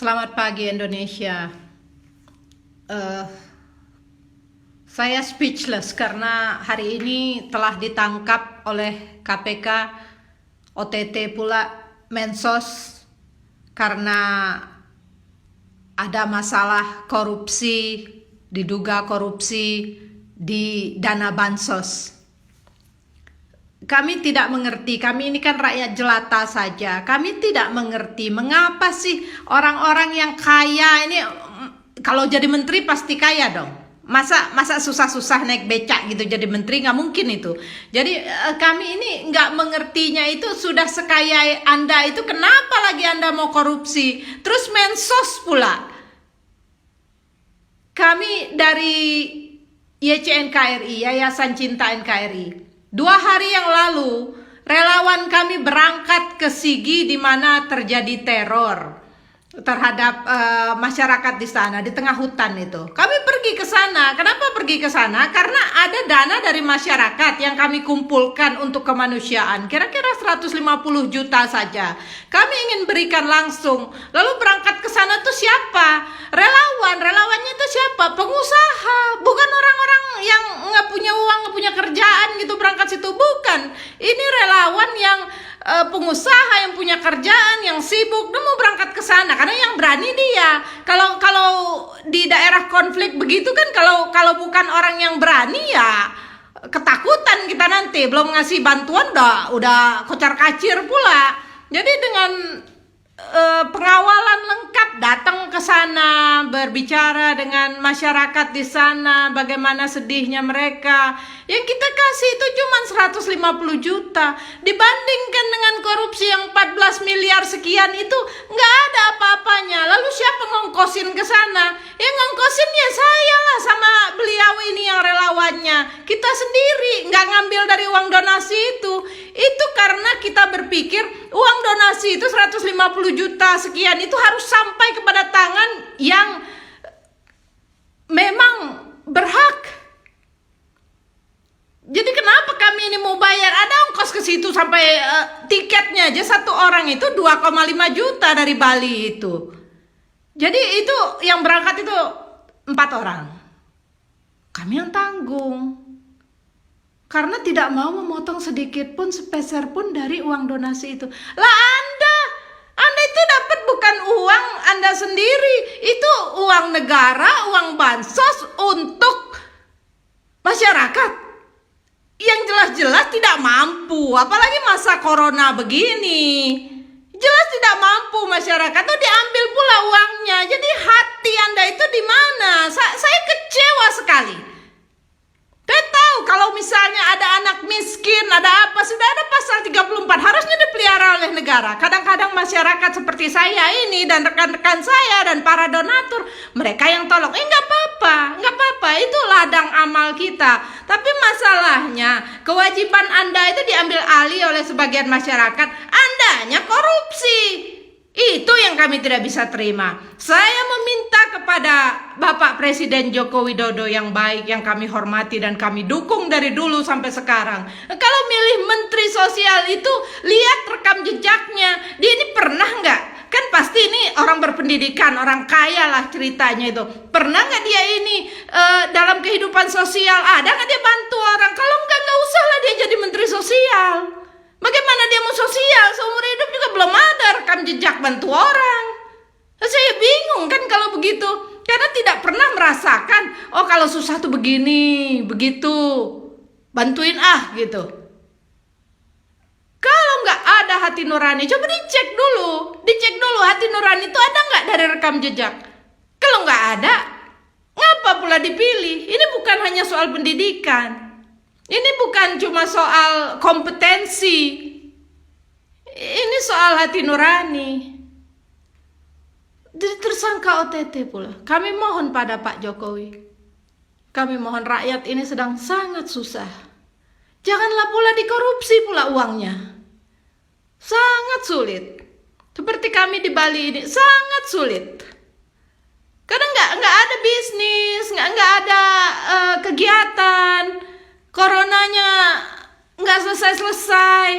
Selamat pagi Indonesia. Eh, saya speechless karena hari ini telah ditangkap oleh KPK, OTT pula Mensos karena ada masalah korupsi, diduga korupsi di dana bansos. Kami tidak mengerti, kami ini kan rakyat jelata saja. Kami tidak mengerti mengapa sih orang-orang yang kaya ini, kalau jadi menteri pasti kaya dong. Masa susah-susah naik becak gitu jadi menteri, nggak mungkin itu. Jadi kami ini nggak mengertinya itu, sudah sekaya Anda itu kenapa lagi Anda mau korupsi? Terus Mensos pula. Kami dari YCNKRI, Yayasan Cinta NKRI. 2 hari yang lalu, relawan kami berangkat ke Sigi di mana terjadi teror terhadap masyarakat di sana, di tengah hutan itu. Kami pergi ke sana. Kenapa pergi ke sana? Karena ada dana dari masyarakat yang kami kumpulkan untuk kemanusiaan. Kira-kira 150 juta saja. Kami ingin berikan langsung. Lalu berangkat ke sana tuh siapa? Relawan. Relawannya itu siapa? Pengusaha. Bukan orang-orang yang nggak punya uang, nggak punya kerjaan gitu berangkat situ. Bukan. Ini relawan yang pengusaha yang punya kerjaan, yang sibuk, dia mau berangkat ke sana karena yang berani dia. Kalau di daerah konflik begitu kan, kalau bukan orang yang berani ya ketakutan kita nanti, belum ngasih bantuan udah kocar kacir pula. Jadi dengan pengawalan lengkap datang ke sana, berbicara dengan masyarakat di sana, bagaimana sedihnya mereka. Yang kita kasih itu cuma 150 juta. Dibandingkan dengan korupsi yang 14 miliar sekian itu nggak ada apa-apanya. Lalu siapa ngongkosin ke sana? Yang ngongkosin ya saya lah sama beliau ini yang relawannya. Kita sendiri nggak ngambil dari uang donasi itu. Itu karena kita berpikir uang donasi itu 150 juta sekian itu harus sampai kepada tangan yang memang berhak. Jadi kenapa kami ini mau bayar? Ada ongkos ke situ sampai tiketnya aja satu orang itu 2,5 juta dari Bali itu. Jadi itu yang berangkat itu 4 orang. Kami yang tanggung. Karena tidak mau memotong sedikit pun, sepeser pun dari uang donasi itu. Lah Anda itu dapat bukan uang Anda sendiri. Itu uang negara, uang bansos untuk masyarakat yang jelas-jelas tidak mampu, apalagi masa corona begini. Jelas tidak mampu masyarakat tuh diambil pula uangnya. Jadi hati Anda itu di mana? Saya kecewa sekali. Saya tahu kalau misalnya ada anak miskin, ada apa, sudah ada pasal 34 harusnya dipelihara oleh negara. Kadang-kadang masyarakat seperti saya ini dan rekan-rekan saya dan para donatur, mereka yang tolong. Nggak apa-apa, itu ladang amal kita. Tapi masalahnya kewajiban Anda itu diambil alih oleh sebagian masyarakat. Andanya korupsi. Itu yang kami tidak bisa terima. Saya meminta kepada Bapak Presiden Joko Widodo yang baik, yang kami hormati dan kami dukung dari dulu sampai sekarang. Kalau milih Menteri Sosial itu, lihat rekam jejaknya. Dia ini pernah nggak? Kan pasti ini orang berpendidikan, orang kaya lah ceritanya itu. Pernah nggak dia ini dalam kehidupan sosial? Ada nggak dia bantu orang? Kalau nggak usah lah dia jadi Menteri Sosial. Bagaimana dia mau sosial? Seumur hidup juga belum ada rekam jejak bantu orang. Saya bingung kan kalau begitu. Karena tidak pernah merasakan, oh kalau susah tuh begini, begitu. Bantuin gitu. Kalau nggak ada hati nurani, coba dicek dulu. Dicek dulu hati nurani itu ada nggak dari rekam jejak. Kalau nggak ada, ngapa pula dipilih? Ini bukan hanya soal pendidikan. Ini bukan cuma soal kompetensi. Ini soal hati nurani. Jadi tersangka OTT pula. Kami mohon pada Pak Jokowi. Kami mohon, rakyat ini sedang sangat susah. Janganlah pula dikorupsi pula uangnya. Sangat sulit. Seperti kami di Bali ini sangat sulit. Karena nggak ada bisnis, nggak ada kegiatan. Coronanya nggak selesai.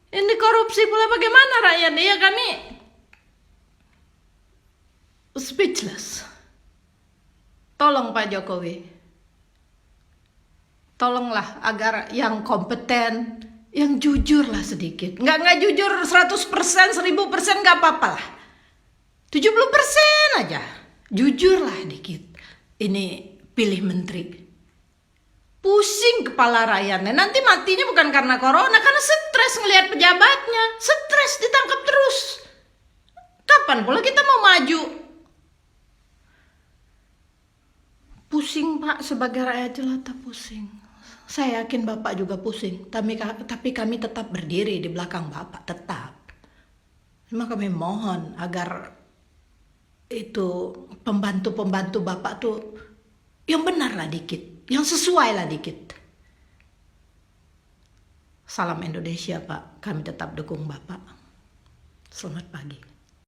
Ini korupsi pula, bagaimana rakyat? Ya kami speechless. Tolong Pak Jokowi, tolonglah agar yang kompeten, yang jujur lah sedikit. Nggak jujur 100%, 1000% nggak apa-apa lah. 70% aja. Jujurlah dikit. Ini pilih menteri. Pusing kepala rakyatnya. Nanti matinya bukan karena corona, karena stres ngelihat pejabatnya. Stres ditangkap terus. Kapan pula kita mau maju? Pusing Pak, sebagai rakyat jelata pusing. Saya yakin Bapak juga pusing. Tapi kami tetap berdiri di belakang Bapak, tetap. Maka kami mohon agar itu pembantu-pembantu Bapak tuh yang benar lah dikit, yang sesuai lah dikit. Salam Indonesia Pak, kami tetap dukung Bapak. Selamat pagi.